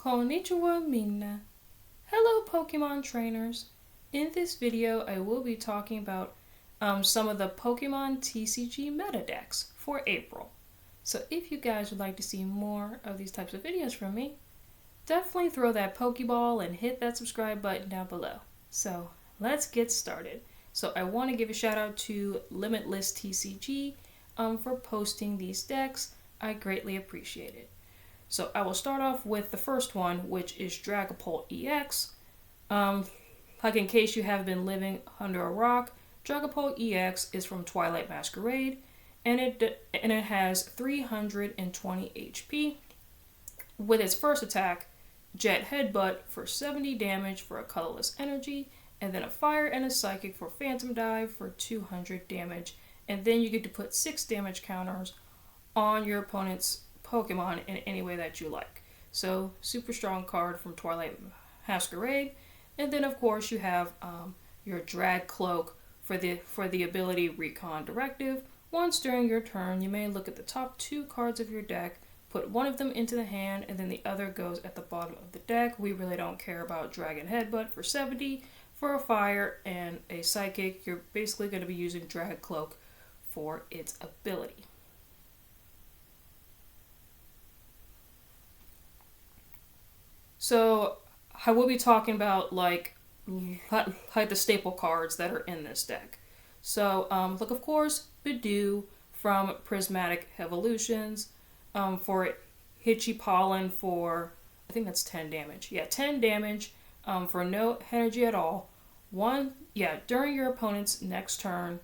Konnichiwa minna. Hello Pokemon trainers. In this video I will be talking about some of the Pokemon TCG meta decks for April. So if you guys would like to see more of these types of videos from me, definitely throw that Pokeball and hit that subscribe button down below. So let's get started. So I want to give a shout out to Limitless TCG for posting these decks. I greatly appreciate it. So I will start off with the first one, which is Dragapult EX. Like in case you have been living under a rock, Dragapult EX is from Twilight Masquerade, and it has 320 HP. With its first attack, Jet Headbutt for 70 damage for a colorless energy, and then a Fire and a Psychic for Phantom Dive for 200 damage, and then you get to put 6 damage counters on your opponent's Pokemon in any way that you like. So super strong card from Twilight Masquerade. And then of course you have your Drag Cloak for the ability Recon Directive. Once during your turn, you may look at the top 2 cards of your deck, put one of them into the hand, and then the other goes at the bottom of the deck. We really don't care about Dragon Headbutt for 70. For a Fire and a Psychic, you're basically going to be using Drag Cloak for its ability. So I will be talking about like the staple cards that are in this deck. So look, of course, Bidoof from Prismatic Evolutions, for Hitchy Pollen for, I think that's 10 damage. Yeah, 10 damage for no energy at all. During your opponent's next turn,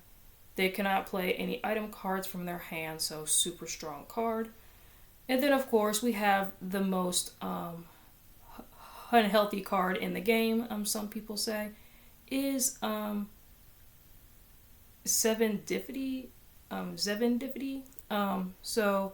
they cannot play any item cards from their hand, so super strong card. And then of course we have the most unhealthy card in the game, some people say, is Serendipity. So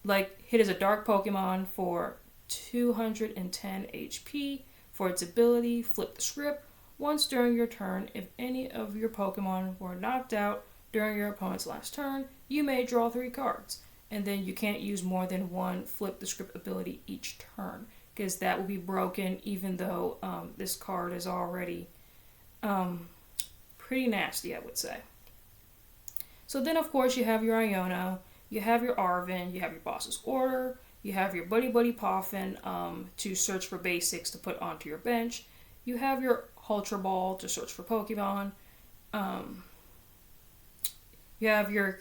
like it is a dark Pokemon for 210 HP. For its ability, flip the script. Once during your turn, if any of your Pokemon were knocked out during your opponent's last turn, you may draw 3 cards. And then you can't use more than one flip the script ability each turn, because that will be broken even though this card is already pretty nasty, I would say. So then of course you have your Iono, you have your Arven, you have your Boss's Order, you have your Buddy Poffin to search for basics to put onto your bench, you have your Ultra Ball to search for Pokemon, you have your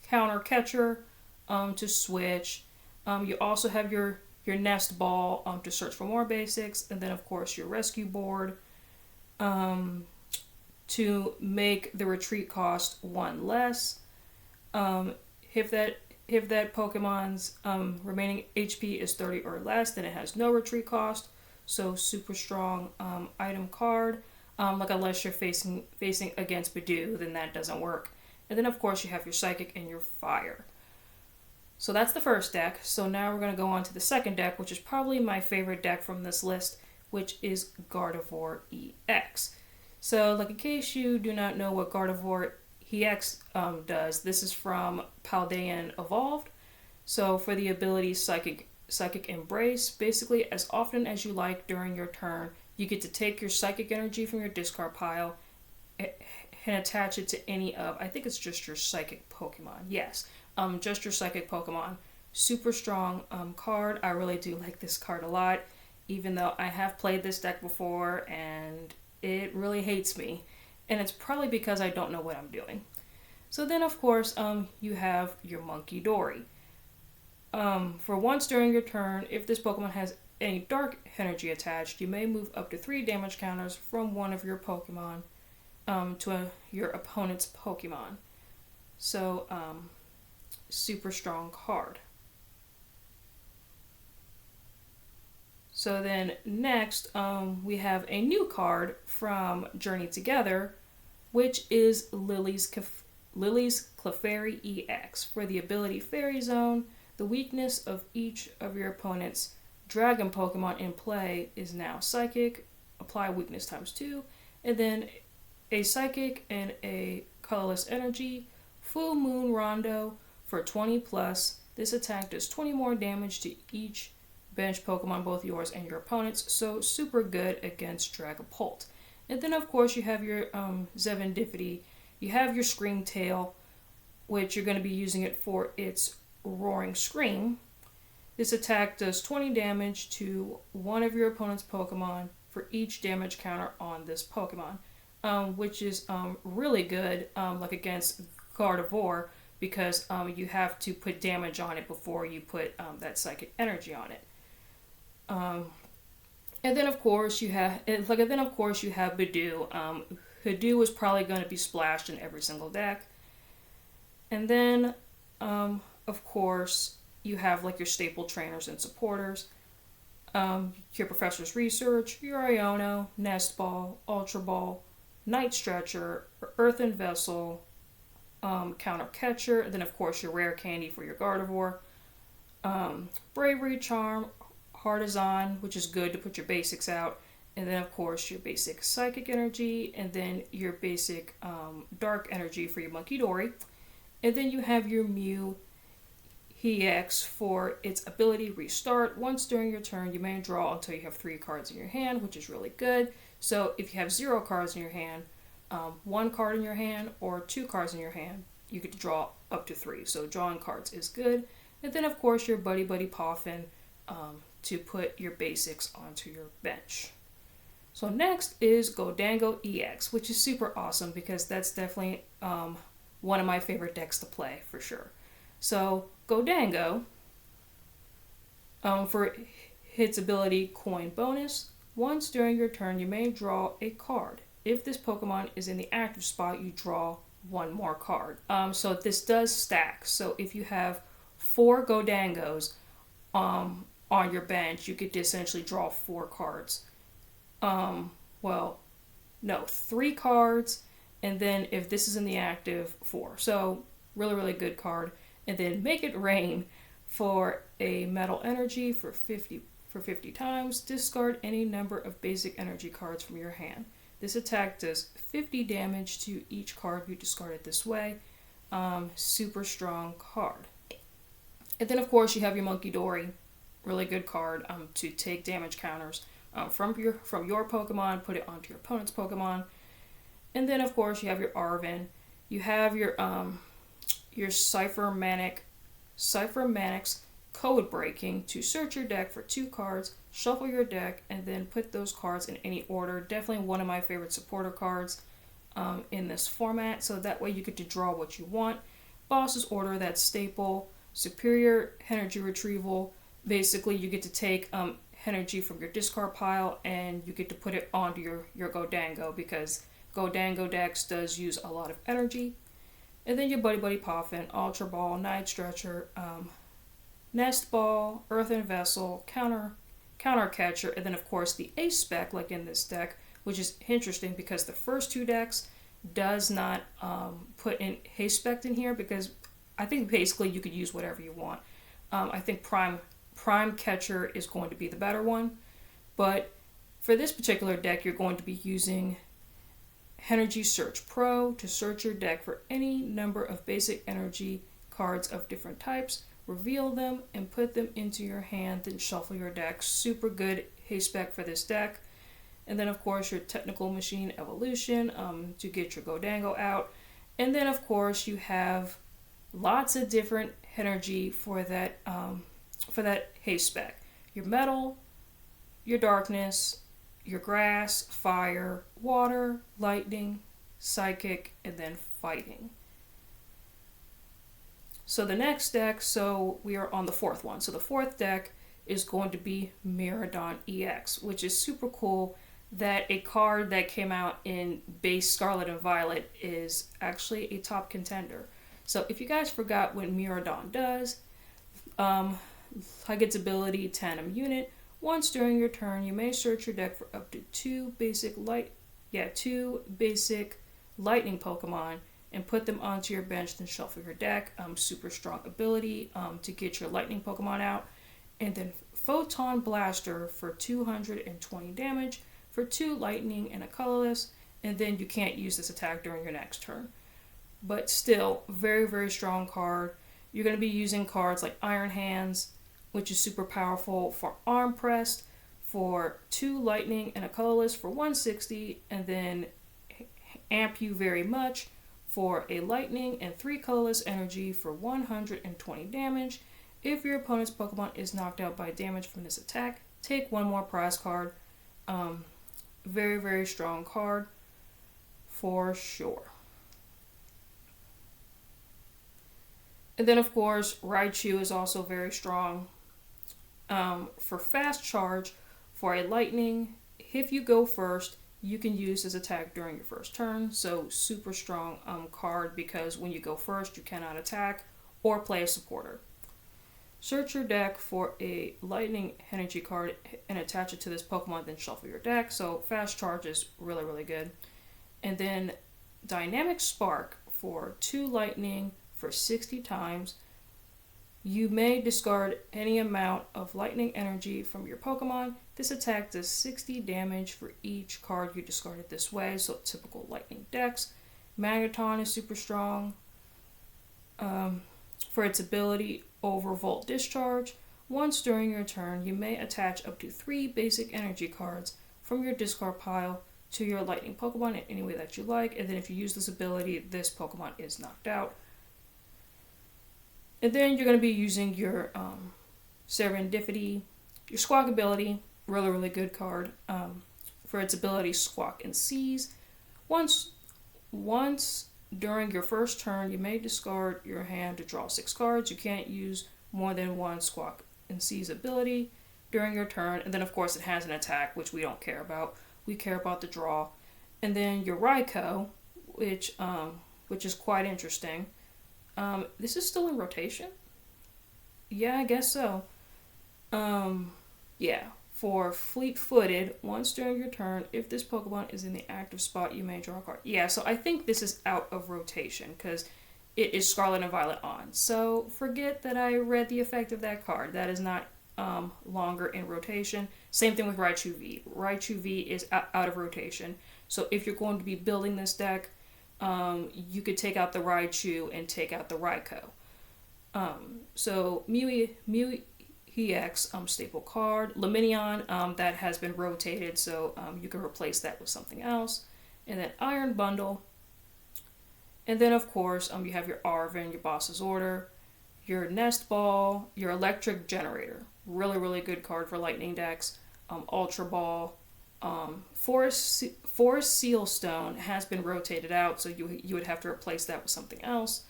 Counter Catcher to switch, you also have your Nest Ball to search for more basics, and then of course your Rescue Board to make the retreat cost 1 less. If that Pokemon's remaining HP is 30 or less, then it has no retreat cost. So super strong item card. Like unless you're facing against Bidoof, then that doesn't work. And then of course you have your Psychic and your Fire. So that's the first deck. So now we're going to go on to the second deck, which is probably my favorite deck from this list, which is Gardevoir EX. So like in case you do not know what Gardevoir EX does, this is from Paldean Evolved. So for the ability Psychic Embrace, basically as often as you like during your turn, you get to take your Psychic energy from your discard pile and attach it to any of, I think it's just your Psychic Pokemon. Yes. Just your Psychic Pokemon. Super strong card. I really do like this card a lot, even though I have played this deck before and it really hates me. And it's probably because I don't know what I'm doing. So then of course you have your Monkey Dory. For once during your turn, if this Pokemon has any dark energy attached, you may move up to 3 damage counters from one of your Pokemon to your opponent's Pokemon. So super strong card. So then next we have a new card from Journey Together, which is Lily's Clefairy EX. For the ability Fairy Zone, the weakness of each of your opponent's Dragon Pokemon in play is now Psychic. Apply weakness ×2, and then a Psychic and a colorless energy. Full Moon Rondo for 20 plus. This attack does 20 more damage to each bench Pokemon, both yours and your opponent's, so super good against Dragapult. And then of course you have your Zevindifity, you have your Scream Tail, which you're going to be using it for its Roaring Scream. This attack does 20 damage to one of your opponent's Pokemon for each damage counter on this Pokemon, which is really good like against Gardevoir, because you have to put damage on it before you put that psychic energy on it. And then of course you have Budew. Budew is probably going to be splashed in every single deck. And then of course you have like your staple trainers and supporters. Your Professor's Research, your Iono, Nest Ball, Ultra Ball, Night Stretcher, Earthen Vessel, Counter Catcher, and then of course your Rare Candy for your Gardevoir, Bravery Charm, Hardizon, which is good to put your basics out, and then of course your basic Psychic Energy, and then your basic Dark Energy for your Munkidori, and then you have your Mew EX for its ability Restart. Once during your turn, you may draw until you have 3 cards in your hand, which is really good. So if you have 0 cards in your hand, 1 card in your hand, or 2 cards in your hand, you get to draw up to 3. So drawing cards is good. And then of course your Buddy Poffin to put your basics onto your bench. So next is Gholdengo EX, which is super awesome because that's definitely one of my favorite decks to play for sure. So Gholdengo, for its ability Coin Bonus, once during your turn you may draw a card. If this Pokemon is in the active spot, you draw 1 more card. So this does stack. So if you have 4 Gholdengos on your bench, you could essentially draw 4 cards. 3 cards, and then if this is in the active, 4. So really, really good card. And then Make It Rain for a Metal Energy for 50 times. Discard any number of basic energy cards from your hand. This attack does 50 damage to each card you discarded this way. Super strong card. And then of course you have your Munkidori, really good card to take damage counters from your Pokemon, put it onto your opponent's Pokemon. And then of course you have your Arven. You have your Cypher Manix Code Breaking to search your deck for 2 cards, shuffle your deck, and then put those cards in any order. Definitely one of my favorite supporter cards in this format, so that way you get to draw what you want. Boss's Order, that's staple. Superior Energy Retrieval, basically you get to take energy from your discard pile and you get to put it onto your Gholdengo, because Gholdengo decks does use a lot of energy. And then your Buddy Poffin, Ultra Ball, Night Stretcher, Nest Ball, Earthen Vessel, Counter Catcher, and then of course the Ace spec like in this deck, which is interesting because the first 2 decks does not put in Haste spec in here, because I think basically you could use whatever you want. I think Prime Catcher is going to be the better one, but for this particular deck you're going to be using Energy Search Pro to search your deck for any number of basic energy cards of different types, reveal them, and put them into your hand, then shuffle your deck. Super good haste spec for this deck. And then of course your Technical Machine Evolution to get your Gholdengo out. And then of course you have lots of different energy for that haste spec. Your Metal, your Darkness, your Grass, Fire, Water, Lightning, Psychic, and then Fighting. So the next deck, so we are on the 4th one. So the 4th deck is going to be Miraidon EX, which is super cool that a card that came out in base Scarlet and Violet is actually a top contender. So if you guys forgot what Miraidon does, like its ability Tandem Unit, once during your turn you may search your deck for up to 2 basic lightning Pokemon and put them onto your bench, then shuffle your deck. Super strong ability to get your lightning Pokemon out. And then Photon Blaster for 220 damage for 2 lightning and a colorless, and then you can't use this attack during your next turn. But still, very, very strong card. You're going to be using cards like Iron Hands, which is super powerful for arm pressed, for 2 lightning and a colorless for 160, and then amp you very much for a lightning and 3 colorless energy for 120 damage. If your opponent's Pokemon is knocked out by damage from this attack, take 1 more prize card. Very, very strong card for sure. And then, of course, Raichu is also very strong. For fast charge, for a lightning, if you go first, you can use this attack during your first turn. So super strong card, because when you go first, you cannot attack or play a supporter. Search your deck for a lightning energy card and attach it to this Pokemon, then shuffle your deck. So fast charge is really, really good. And then Dynamic Spark for 2 lightning for 60 times. You may discard any amount of lightning energy from your Pokemon. This attack does 60 damage for each card you discarded this way, so typical lightning decks. Magneton is super strong. For its ability Overvolt Discharge, once during your turn, you may attach up to 3 basic energy cards from your discard pile to your lightning Pokemon in any way that you like, and then if you use this ability, this Pokemon is knocked out. And then you're going to be using your Serendipity, your Squawk ability, really, really good card, for its ability Squawk and Seize. Once during your first turn, you may discard your hand to draw 6 cards. You can't use more than 1 Squawk and Seize ability during your turn. And then, of course, it has an attack, which we don't care about. We care about the draw. And then your Raikou, which is quite interesting. This is still in rotation? Yeah, I guess so. Yeah. For Fleet-Footed, once during your turn, if this Pokemon is in the active spot, you may draw a card. Yeah, so I think this is out of rotation because it is Scarlet and Violet on. So forget that I read the effect of that card. That is not longer in rotation. Same thing with Raichu V. Raichu V is out of rotation. So if you're going to be building this deck, you could take out the Raichu and take out the Raikou. So Mew EX staple card. Lumineon, that has been rotated, so you can replace that with something else. And then Iron Bundle. And then, of course, you have your Arven, your Boss's Order, your Nest Ball, your Electric Generator. Really, really good card for lightning decks. Ultra Ball. Forest Sealstone has been rotated out, so you would have to replace that with something else.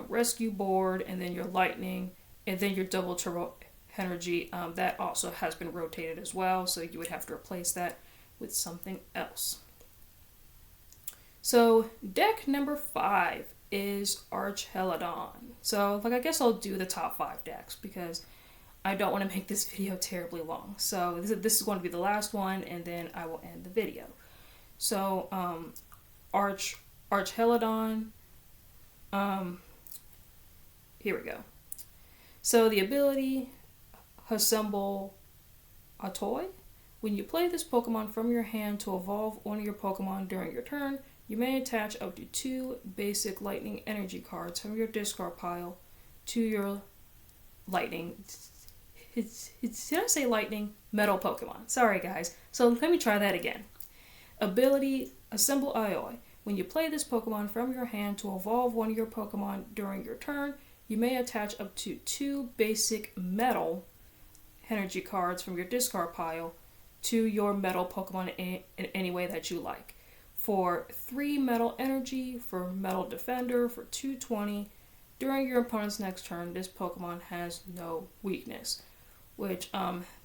Rescue Board, and then your Lightning, and then your Double Turbo Energy, that also has been rotated as well, so you would have to replace that with something else. So deck number 5 is Archelodon. So I guess I'll do the top 5 decks because I don't want to make this video terribly long. So this is going to be the last one, and then I will end the video. So Archelodon, here we go. So the ability Assemble a Toy. When you play this Pokemon from your hand to evolve one of your Pokemon during your turn, you may attach up to 2 basic lightning energy cards from your discard pile to your lightning. Did I say lightning? Metal Pokemon. Sorry guys. So let me try that again. Ability Assemble Aoi. When you play this Pokemon from your hand to evolve one of your Pokemon during your turn, you may attach up to 2 basic metal energy cards from your discard pile to your metal Pokemon in any way that you like. For 3 metal energy, for Metal Defender, for 220, during your opponent's next turn, this Pokemon has no weakness. Which,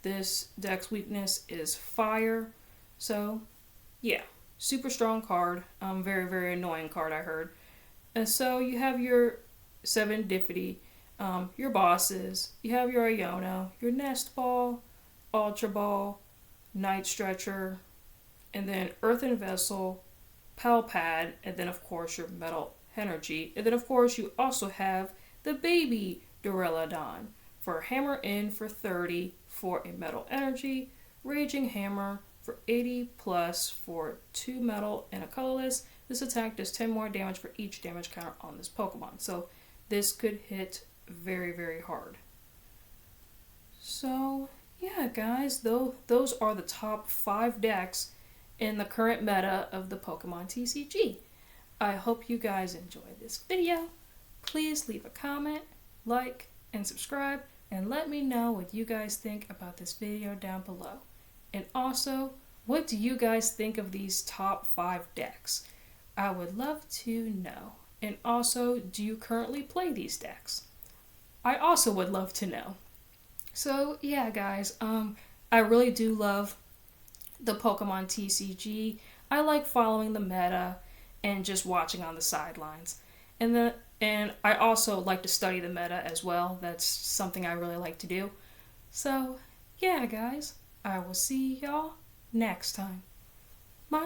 this deck's weakness is fire. So, yeah, super strong card. Very, very annoying card, I heard. And so you have your Serendipity, your bosses, you have your Iono, your Nest Ball, Ultra Ball, Night Stretcher, and then Earthen Vessel, Palpad, and then of course your Metal Energy. And then of course you also have the baby Duraludon for Hammer In for 30 for a Metal Energy, Raging Hammer for 80 plus for 2 metal and a colorless. This attack does 10 more damage for each damage counter on this Pokemon. So this could hit very, very hard. So, yeah, guys, those are the top 5 decks in the current meta of the Pokemon TCG. I hope you guys enjoyed this video. Please leave a comment, like, and subscribe, and let me know what you guys think about this video down below. And also, what do you guys think of these top 5 decks? I would love to know. And also, do you currently play these decks? I also would love to know. So yeah, guys, I really do love the Pokemon TCG. I like following the meta and just watching on the sidelines. And I also like to study the meta as well. That's something I really like to do. So yeah, guys, I will see y'all next time. Bye,